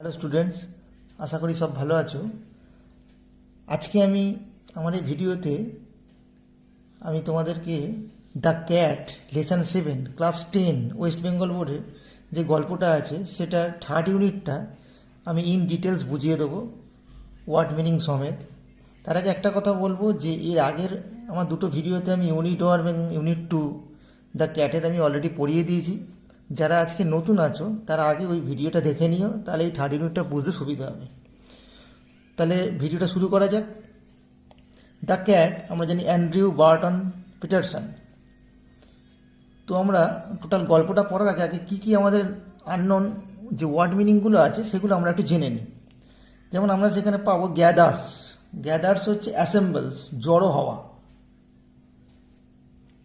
Hello students, আশা করি সব ভালো আছো। আজকে আমি আমার এই ভিডিওতে আমি তোমাদেরকে the cat lesson 7 class 10 West Bengal বোর্ডের যে গল্পটা আছে সেটার থার্ড ইউনিটটা আমি ইন ডিটেলস বুঝিয়ে দেবো, ওয়ার্ড মিনিং সমেত। তার আগে একটা কথা বলবো যে এর আগের আমার দুটো ভিডিওতে আমি ইউনিট 1 এবং ইউনিট 2 দ্য ক্যাটের আমি অলরেডি পড়িয়ে দিয়েছি। যারা আজকে নতুন আছো তারা আগে ওই ভিডিওটা দেখে নিও, তাহলে এই থার্ড ইউনিটটা বুঝতে সুবিধা হবে। তাহলে ভিডিওটা শুরু করা যাক। দ্য ক্যাট আমরা জানি অ্যান্ড্রিউ বার্টন পিটারসন। তো আমরা টোটাল গল্পটা পড়ার আগে আগে কী কী আমাদের আননোন যে ওয়ার্ড মিনিংগুলো আছে সেগুলো আমরা একটু জেনে নিই। যেমন আমরা সেখানে পাবো গ্যাদার্স। গ্যাদার্স হচ্ছে অ্যাসেম্বলস, জড়ো হওয়া।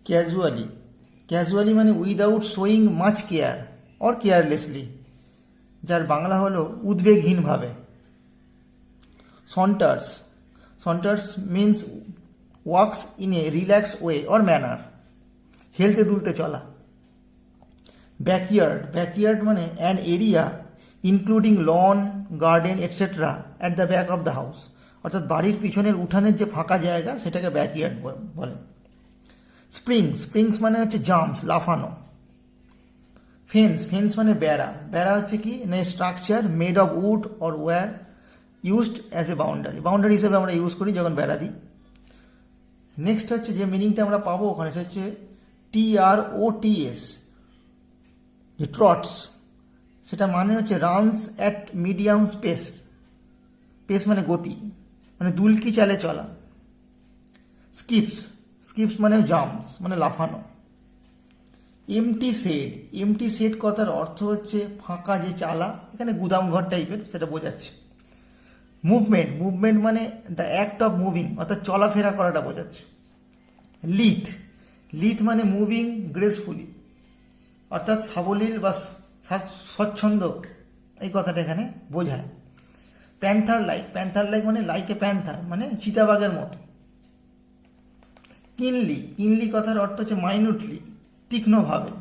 ক্যাজুয়ালি, ক্যাজুয়ালি মানে without showing much care or carelessly, যার বাংলা হলো উদ্বেগহীনভাবে। Saunters, saunters means works in a relax way or manner, হেলতে দুলতে চলা। ব্যাকইয়ার্ড, ব্যাকইয়ার্ড মানে an area including lawn, garden etcetera at the back of the house, অর্থাৎ বাড়ির পিছনের উঠানের যে ফাঁকা জায়গা সেটাকে ব্যাকইয়ার্ড বলে। স্প্রিংস, স্প্রিংস মানে হচ্ছে জাম্পস, লাফানো। ফেন্স, ফেন্স মানে বেড়া। বেড়া হচ্ছে কি না structure made of wood or wire used as a boundary, boundary হিসেবে আমরা ইউজ করি যখন বেড়া দিই। নেক্সট হচ্ছে যে মিনিংটা আমরা পাবো ওখানে সে হচ্ছে TROTS, যে ট্রটস, সেটা মানে হচ্ছে runs at medium space. Pace মানে গতি, মানে দুলকি চালে চলা। স্কিপস, স্কিপস মানে জাম্পস মানে লাফানো। এমটি শেড, এমটি শেড কথার অর্থ হচ্ছে ফাঁকা যে চালা, এখানে গুদামঘর টাইপের, সেটা বোঝাচ্ছে। মুভমেন্ট, মুভমেন্ট মানে দ্য অ্যাক্ট অফ মুভিং, অর্থাৎ চলাফেরা করাটা বোঝাচ্ছে। লিথ, লিথ মানে মুভিং গ্রেসফুলি, অর্থাৎ সাবলীল বা স্বচ্ছন্দ, এই কথাটা এখানে বোঝায়। প্যান্থার লাইক, প্যান্থার লাইক মানে লাইক এ প্যান্থার মানে চিতাবাঘের মতো। কিনলি, কিনলি কথার অর্থ হচ্ছে মাইনুটলি, তীক্ষ্ণভাবে।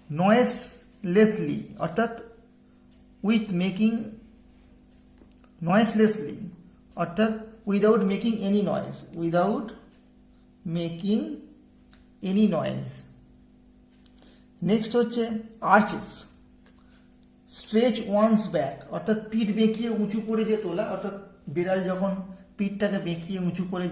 নয়েসলেসলি অর্থাৎ উইথ মেকিং, নয়েসলেসলি অর্থাৎ without making any noise, without making any noise. Next হচ্ছে আর্চেস, স্ট্রেচ ওয়ান্স ব্যাক অর্থাৎ পিঠ বেঁকিয়ে উঁচু করে যে তোলা, অর্থাৎ বিড়াল যখন পিঠটাকে বেঁকিয়ে উঁচু করে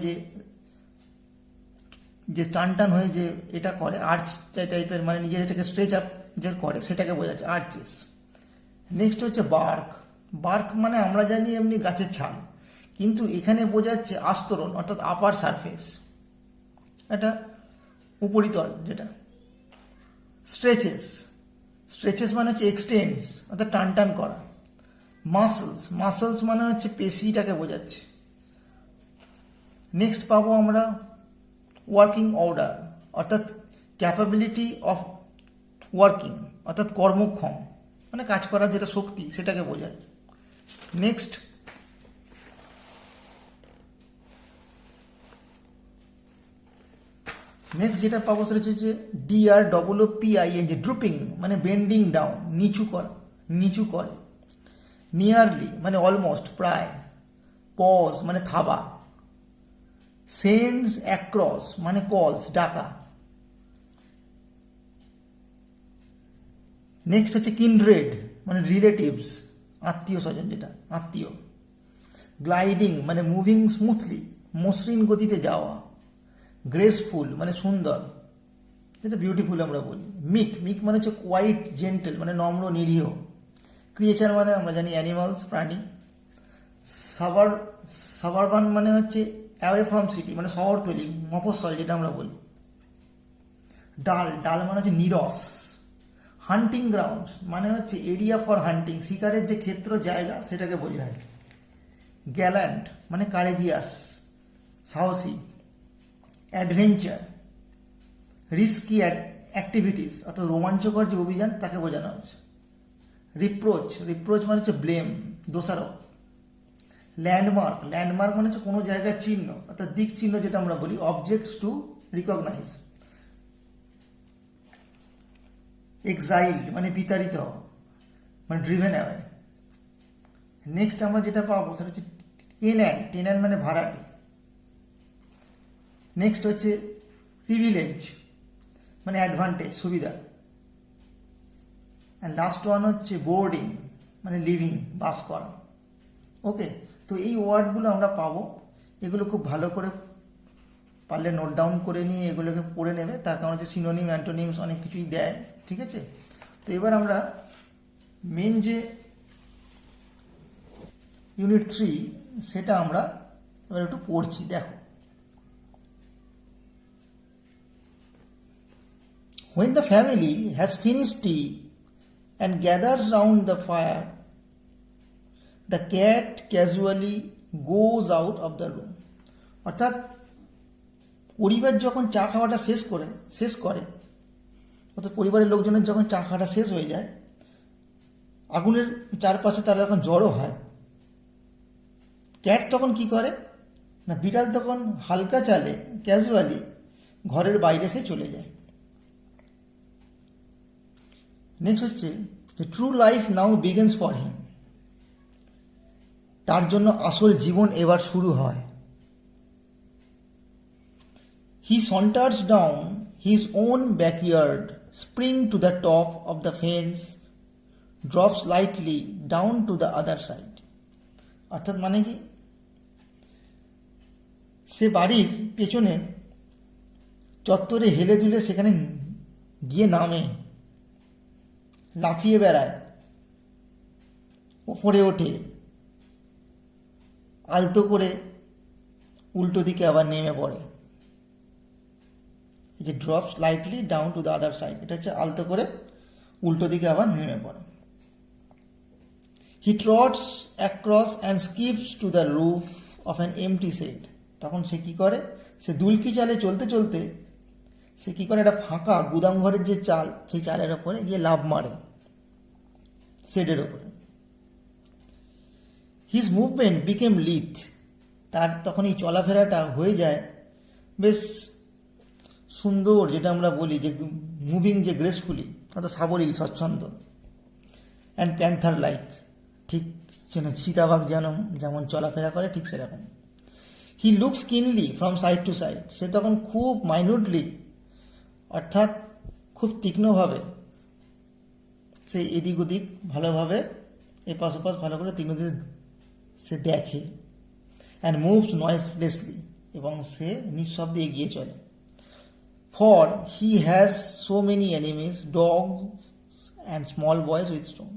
যে টান টান হয়ে যে এটা করে, আর্চ টাইপের মানে নিজের এটাকে স্ট্রেচ আপ যে করে সেটাকে বোঝাচ্ছে আর্চেস। নেক্সট হচ্ছে বার্ক, বার্ক মানে আমরা জানি এমনি গাছের ছাল, কিন্তু এখানে বোঝাচ্ছে আস্তরণ অর্থাৎ আপার সারফেস, এটা উপরিতল যেটা। স্ট্রেচেস, স্ট্রেচেস মানে হচ্ছে এক্সটেন্ডস অর্থাৎ টান টান করা। মাসলস, মাসলস মানে হচ্ছে পেশিটাকে বোঝাচ্ছে। নেক্সট পাবো আমরা ওয়ার্কিং অর্ডার, অর্থাৎ ক্যাপাবিলিটি অফ ওয়ার্কিং অর্থাৎ কর্মক্ষম মানে কাজ করার যেটা শক্তি সেটাকে বোঝায়। নেক্সট যেটা পাবো সেটা হচ্ছে DROOPING, ড্রুপিং মানে বেন্ডিং ডাউন, নিচু করা, নিচু করে। নিয়ারলি মানে অলমোস্ট, প্রায়। পজ মানে থাবা। সেন্ডস অ্যাক্রস মানে কলস, ডাকা। নেক্সট হচ্ছে কিনড্রেড মানে রিলেটিভস, আত্মীয় স্বজন, যেটা আত্মীয়। গ্লাইডিং মানে মুভিং স্মুথলি, মসৃণ গতিতে যাওয়া। গ্রেসফুল মানে সুন্দর, যেটা বিউটিফুল আমরা বলি। মিক, মিক মানে হচ্ছে কোয়াইট জেন্টেল মানে নম্র নিরীহ। ক্রিয়েচার মানে আমরা জানি অ্যানিমালস, প্রাণী। সাবারবান মানে হচ্ছে অ্যাওয়ে ফ্রম সিটি মানে শহরতলি, মফস্বল যেটা আমরা বলি। ডাল, ডাল মানে হচ্ছে নিরস। হান্টিং গ্রাউন্ডস মানে হচ্ছে এরিয়া ফর হান্টিং, শিকারের যে ক্ষেত্র জায়গা সেটাকে বোঝায়। গ্যাল্যান্ট মানে কারেজিয়াস, সাহসী। অ্যাডভেঞ্চার, রিস্কি অ্যাক্টিভিটিস অর্থাৎ রোমাঞ্চকর যে অভিযান তাকে বোঝানো হচ্ছে। রিপ্রোচ, রিপ্রোচ মানে হচ্ছে ব্লেম, দোষারোপ। ল্যান্ডমার্ক, ল্যান্ডমার্ক মানে হচ্ছে কোনো জায়গার চিহ্ন অর্থাৎ দিক চিহ্ন যেটা আমরা বলি, অবজেক্টস টু রিকগনাইজ। এক্সাইল্ড মানে বিতাড়িত হওয়া। মানে ড্রিভেন অ্যাওয়ে। নেক্সট আমরা যেটা পাবো সেটা হচ্ছে টেন্যান্ট মানে ভাড়াটে। নেক্সট হচ্ছে প্রিভিলেজ মানে অ্যাডভান্টেজ, সুবিধা। অ্যান্ড লাস্ট ওয়ান হচ্ছে বোর্ডিং মানে লিভিং, বাস করা। ওকে, তো এই ওয়ার্ডগুলো আমরা পাবো, এগুলো খুব ভালো করে পারলে নোট ডাউন করে নিয়ে এগুলোকে পড়ে নেবে, তার কারণ হচ্ছে সিনোনিম অ্যান্টোনিমস অনেক কিছুই দেয়, ঠিক আছে। তো এবার আমরা মেন যে ইউনিট 3 সেটা আমরা এবার একটু পড়ছি, দেখো। When the family has finished tea and gathers round the fire, the cat casually goes out of the room. অর্থাৎ পরিবার যখন চা খাওয়াটা শেষ করে অর্থাৎ পরিবারের লোকজনের যখন চা খাওয়াটা শেষ হয়ে যায়, আগুনের চারপাশে তারা যখন জড়ো হয়, ক্যাট তখন কি করে না, বিড়াল তখন হালকা চালে ক্যাজুয়ালি ঘরের বাইরে সে চলে যায়। নেক্সট হচ্ছে true life now begins for him, তার জন্য আসল জীবন এবার শুরু হয়। He saunters down his own backyard, spring to the top of the fence, drops lightly down to the other side. অর্থাৎ মানে কি, সে বাড়ির পেছনে চত্বরে হেলে দুলে সেখানে গিয়ে নামে, লাফিয়ে বেড়ায়, ওপরে ওঠে, আলতো করে উল্টো দিকে আবার নেমে পড়ে। এই যে drops lightly down to the other side, এটা হচ্ছে আলতো করে উল্টো দিকে আবার নেমে পড়ে। He trots across and skips to the roof of an empty shed. তখন সে কি করে, সে দুলকি চালে চলতে চলতে সে কি করে, একটা ফাঁকা গুদাম ঘরের যে চাল, সেই চালের ওপরে গিয়ে লাফ মারে, শেডের ওপরে। হিজ মুভমেন্ট বিকেম লিথ, তার তখন এই চলাফেরাটা হয়ে যায় বেশ সুন্দর, যেটা আমরা বলি যে মুভিং, যে গ্রেসফুলি, অর্থাৎ সাবলীল, স্বচ্ছন্দ। অ্যান্ড প্যান্থার লাইক, ঠিক যেন চিতাবাঘ যেমন চলাফেরা করে ঠিক সেরকম। হি লুকস কিনলি ফ্রম সাইড টু সাইড, সে তখন খুব মাইনিউটলি অর্থাৎ খুব তীক্ষ্ণভাবে সে এদিক ওদিক ভালোভাবে এপাশ ওপাশ ভালো করে তীক্ষ্ণভাবে সে দেখে। অ্যান্ড মুভস নয়েসলেসলি, এবং সে নিঃশব্দে এগিয়ে চলে। For he has so many enemies, dogs and small boys with stone.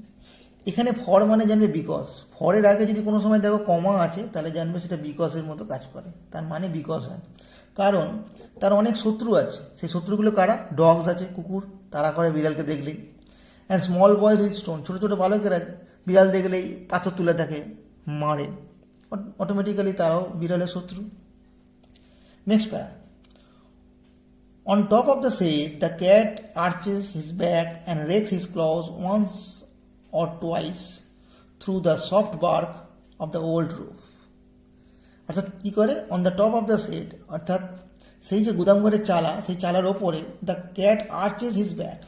এখানে ফর মানে জানবে বিকজ, ফরের আগে যদি কোনো সময় দেখো কমা আছে তাহলে জানবে সেটা বিকজের মতো কাজ করে, তার মানে বিকজ হয়। কারণ তার অনেক শত্রু আছে, সেই শত্রুগুলো কারা, ডগস আছে, কুকুর, তারা করে বিড়ালকে দেখলেই। And small boys with stone, ছোটো ছোটো বালকেরা বিড়াল দেখলেই পাথর তুলে থাকে, মারে, অটোমেটিক্যালি তারাও বিড়ালের শত্রু। নেক্সট প্যারা, on top of the shade, the cat arches his back and rakes his claws once or twice through the soft bark of the old roof. অর্থাৎ কি করে, on the top of the shed, অর্থাৎ সেই যে গুদামঘরের চালা, সেই চালার ওপরে the cat arches his back,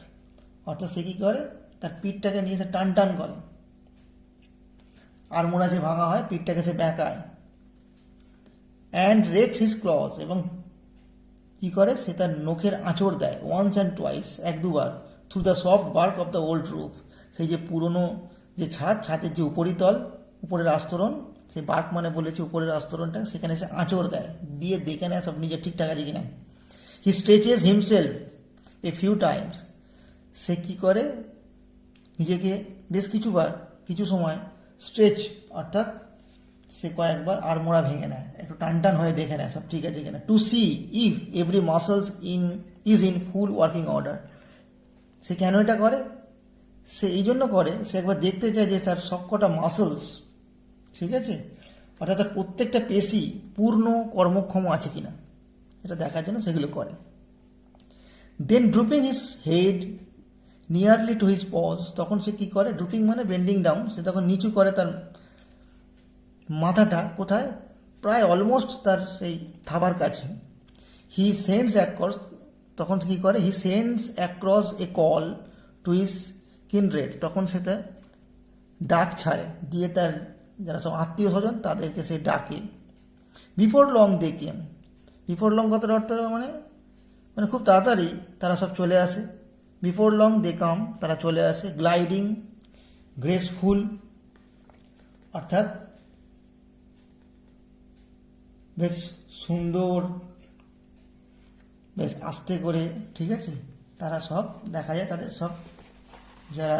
অর্থাৎ সে কি করে, তার পিঠটাকে নিয়ে সে টান টান করে, আর মোড়া যে ভাঙা হয় পিঠটাকে সে ব্যাকায়। অ্যান্ড রেক্স হিজ ক্লজ, এবং কি করে, সে তার নখের আঁচড় দেয়, ওয়ান্স অ্যান্ড টুয়াইস, এক দুবার, through the soft bark of the old roof, সেই যে পুরনো যে ছাদের যে উপরিতল, উপরের আস্তরণ, সেই বার্ক মানে বলেছে উপরের আস্তরণটা, সেখানে সে আঁচড় দেয়, দিয়ে দেখে নেয় সব নিজের ঠিকঠাক আছে কিনা। হি stretches himself a few Times, সে কি করে, নিজেকে বেশ কিছু সময় স্ট্রেচ, অর্থাৎ সে কয়েকবার আড়মোড়া ভেঙে নেয়, একটু টান টান হয়ে দেখে নেয় সব ঠিক আছে কিনা। To see if every muscles is in full working order, সে কেন এটা করে, সে এই জন্য করে, সে একবার দেখতে চায় যে তার সবকটা মাসলস ঠিক আছে, অর্থাৎ তার প্রত্যেকটা পেশি পূর্ণ কর্মক্ষম আছে কিনা, এটা দেখার জন্য সেগুলো করে। Then drooping his head nearly to his paws, তখন সে কি করে, ড্রুপিং মানে বেন্ডিং ডাউন, সে তখন নিচু করে তার মাথাটা, কোথায়, প্রায় অলমোস্ট তার সেই থাবার কাছে। হি সেন্ডস অ্যাক্রস, তখন কি করে, he sends across a call to his kindred, তখন সেটা ডাক ছাড়ে, দিয়ে তার যারা সব আত্মীয় স্বজন তাদেরকে সে ডাকে। বিফোর লং দে কেম। বিফোর লং কথার অর্থ মানে মানে খুব তাড়াতাড়ি তারা সব চলে আসে। বিফোর লং দে কাম, তারা চলে আসে। গ্লাইডিং, গ্রেসফুল অর্থাৎ বেশ সুন্দর, বেশ আস্তে করে, ঠিক আছে, তারা সব দেখা যায় তাদের সব যারা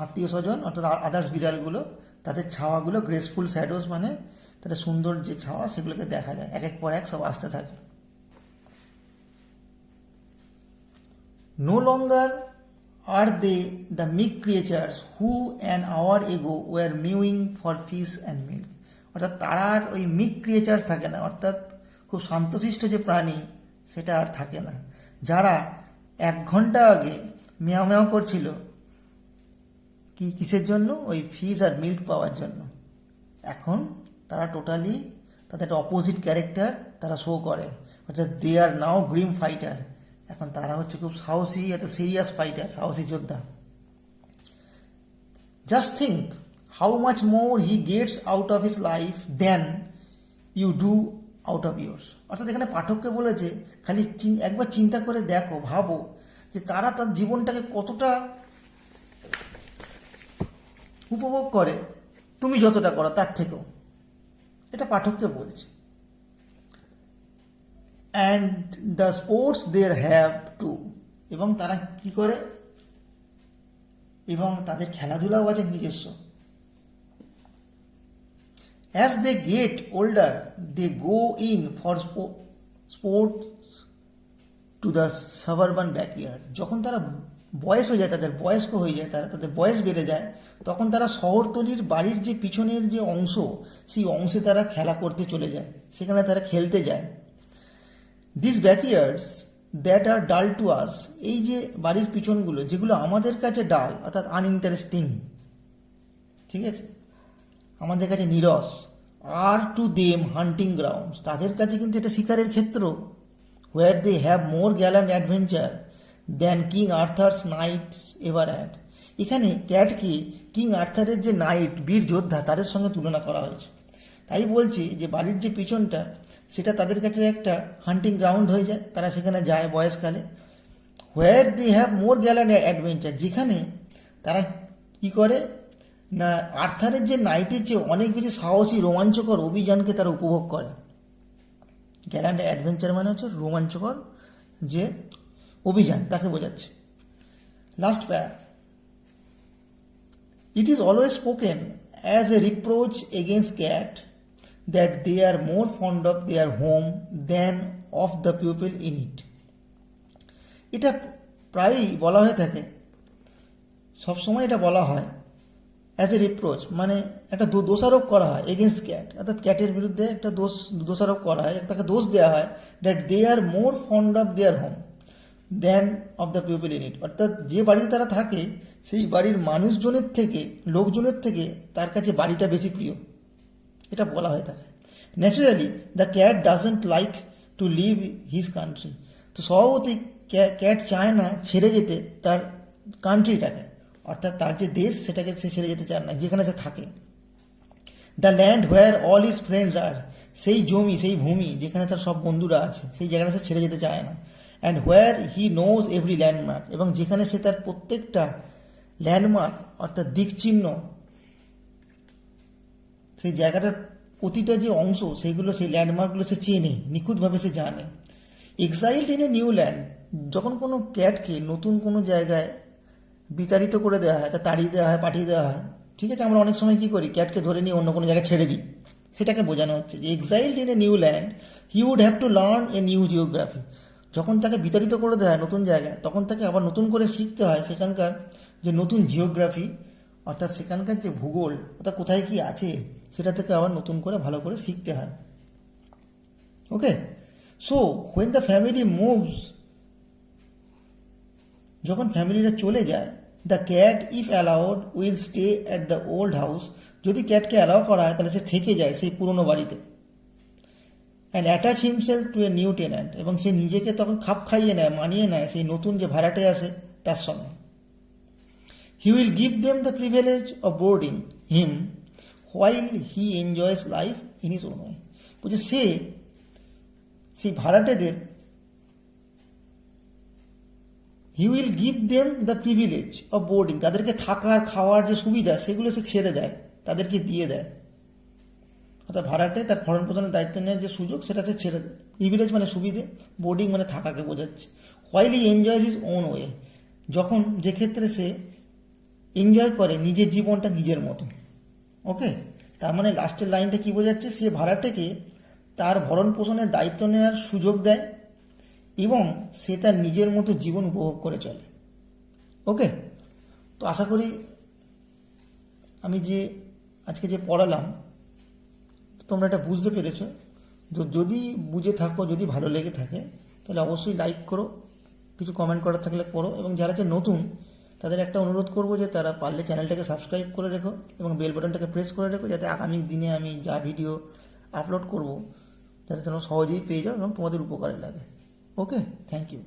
আত্মীয় স্বজন অর্থাৎ আদার্স বিড়ালগুলো তাদের ছাওয়াগুলো গ্রেসফুল শ্যাডোজ মানে তাদের সুন্দর যে ছাওয়া সেগুলোকে দেখা যায়, এক এক পর এক সব আসতে থাকে। No longer are they the meek creatures who an hour ago were mewing for fish and milk. অর্থাৎ তারা আর ওই মিক ক্রিয়েচার্স থাকে না, অর্থাৎ খুব শান্তশিষ্ট যে প্রাণী সেটা আর থাকে না, যারা 1 ঘন্টা আগে মেয়াও মেয়াও করছিল কিসের জন্য, ওই ফিশ আর মিল্ক পাওয়ার জন্য। এখন তারা টোটালি তাদের একটা অপোজিট ক্যারেক্টার তারা শো করে, অর্থাৎ দে আর নাও গ্রিম ফাইটার। এখন তারা হচ্ছে খুব সাহসী, একটা সিরিয়াস ফাইটার, সাহসী যোদ্ধা। Just think how much more he gets out of his life than you do out of yours. অর্থাৎ এখানে পাঠককে বলেছে খালি একবার চিন্তা করে দেখো, ভাবো যে তারা তার জীবনটাকে কতটা উপভোগ করে তুমি যতটা করো তার থেকেও, এটা পাঠককে বলছে। And the sports there have too, এবং তারা কি করে, এবং তাদের খেলাধুলাও আছে নিজস্ব। As they get older they go in for sports to the suburban backyard. যখন তারা বয়স হয়ে যায়, তাদের বয়স্ক হয়ে যায়, তাদের বয়স বেড়ে যায়, তখন তারা শহরতলির বাড়ির যে পিছনের যে অংশ সেই অংশে তারা খেলা করতে চলে যায়, সেখানে তারা খেলতে যায়। দিস ব্যাকইয়ার্ডস দ্যাট আর ডাল টু আস, এই যে বাড়ির পিছনগুলো যেগুলো আমাদের কাছে ডাল অর্থাৎ আনইন্টারেস্টিং, ঠিক আছে, আমাদের কাছে নিরস, আর টু দেম হান্টিং গ্রাউন্ডস, তাদের কাছে কিন্তু এটা শিকারের ক্ষেত্র। Where they have more gallant adventure than king Arthur's knights ever had. এখানে ক্যাটকে কিং আর্থারের যে নাইট বীর যোদ্ধা তাদের সঙ্গে তুলনা করা হয়েছে। তাই বলছি যে বাড়ির যে পিছনটা সেটা তাদের কাছে একটা হান্টিং গ্রাউন্ড হয়ে যায়, তারা সেখানে যায় বয়সকালে। Where they have more gallant adventure, যেখানে তারা কি করে না আর্থারের যে নাইটের চেয়ে অনেক বেশি সাহসী রোমাঞ্চকর অভিযানকে তারা উপভোগ করে। গ্যালান্ট অ্যাডভেঞ্চার মানে হচ্ছে রোমাঞ্চকর যে অভিযান, তাকে বোঝাচ্ছে। Last para, it is always spoken as a reproach against cat that they are more fond of their home than of the people in it. এটা প্রায়ই বলা হয়ে থাকে, সবসময় এটা বলা হয় অ্যাজ এ রিপ্রোচ, মানে একটা দোষারোপ করা হয় এগেনস্ট ক্যাট, অর্থাৎ ক্যাটের বিরুদ্ধে একটা দোষারোপ করা হয়, তাকে দোষ দেওয়া হয় that they are more fond of their home than of the people in it. অর্থাৎ যে বাড়িতে তারা থাকে সেই বাড়ির মানুষজনের থেকে, লোকজনের থেকে তার কাছে বাড়িটা বেশি প্রিয়, এটা বলা হয়ে থাকে। Naturally the cat doesn't like to leave his country, তো স্বভাবতই ক্যাট চায় না ছেড়ে যেতে তার কান্ট্রিটাকে, অর্থাৎ তার যে দেশ সেটাকে সে ছেড়ে যেতে চায় না, যেখানে সে থাকে। The land where all his friends are, সেই জমি সেই ভূমি যেখানে তার সব বন্ধুরা আছে সেই জায়গাটা সে ছেড়ে যেতে চায় না। And where he knows every landmark, এবং যেখানে সে তার প্রত্যেকটা ল্যান্ডমার্ক অর্থাৎ দিকচিহ্ন, সেই জায়গাটার প্রতিটা যে অংশ সেইগুলো সেই ল্যান্ডমার্কগুলো সে চেনে, নিখুঁতভাবে সে জানে। এক্সাইলড ইন এ নিউ ল্যান্ড, যখন কোনো ক্যাটকে নতুন কোনো জায়গায় বিতাড়িত করে দেওয়া হয়, তা তাড়িয়ে দেওয়া হয়, পাঠিয়ে দেওয়া হয়, ঠিক আছে, আমরা অনেক সময় কী করি, ক্যাটকে ধরে নিয়ে অন্য কোনো জায়গায় ছেড়ে দিই, সেটাকে বোঝানো হচ্ছে যে exiled in a new land he would have to learn a new geography. যখন তাকে বিতাড়িত করে দেওয়া হয় নতুন জায়গায়, তখন তাকে আবার নতুন করে শিখতে হয় সেখানকার যে নতুন জিওগ্রাফি, অর্থাৎ সেখানকার যে ভূগোল, অর্থাৎ কোথায় কি আছে সেটা থেকে আবার নতুন করে ভালো করে শিখতে হয়। Okay, so when the family moves, যখন ফ্যামিলিটা চলে যায়, the cat if allowed will stay at the old house, যদি ক্যাটকে অ্যালাউ করা হয় তাহলে সে থেকে যায় সেই পুরনো বাড়িতে। And attach himself to a new tenant, এবং সে নিজেকে তখন খাপ খাইয়ে নেয়, মানিয়ে নেয় সেই নতুন যে ভাড়াটে আসে তার সঙ্গে। He will give them the privilege of boarding him while he enjoys life in his own way. বলছে সে সেই ভাড়াটেদের he will give them the privilege of boarding, তাদেরকে থাকার খাওয়ার যে সুবিধা সেগুলো সে ছেড়ে দেয়, তাদেরকে দিয়ে দেয়। অর্থাৎ ভাড়াটে তার ভরণ পোষণের দায়িত্ব নেওয়ার যে সুযোগ সেটা সে ছেড়ে দেয়। প্রিভিলেজ মানে সুবিধে, বোর্ডিং মানে থাকাকে বোঝাচ্ছে। While he enjoys his own way, যখন যে ক্ষেত্রে সে এনজয় করে নিজের জীবনটা নিজের মতো। ওকে, তার মানে লাস্টের লাইনটা কি বোঝাচ্ছে, সে ভাড়াটেকে তার ভরণ পোষণের দায়িত্ব নেওয়ার সুযোগ দেয় এবং সে তার নিজের মতো জীবন উপভোগ করে চলে। ওকে, তো আশা করি আমি যে আজকে যে পড়ালাম তোমরা এটা বুঝতে পেরেছো। যদি বুঝে থাকো, যদি ভালো লেগে থাকে তাহলে অবশ্যই লাইক করো, কিছু কমেন্ট করার থাকলে করো, এবং যারা যে নতুন তাদের একটা অনুরোধ করবো যে তারা পারলে চ্যানেলটাকে সাবস্ক্রাইব করে রেখো এবং বেল বাটনটাকে প্রেস করে রেখো, যাতে আগামী দিনে আমি যা ভিডিও আপলোড করব যাতে তোমরা সহজেই পেয়ে যাও এবং তোমাদের উপকারে লাগে। ওকে, থ্যাংক ইউ।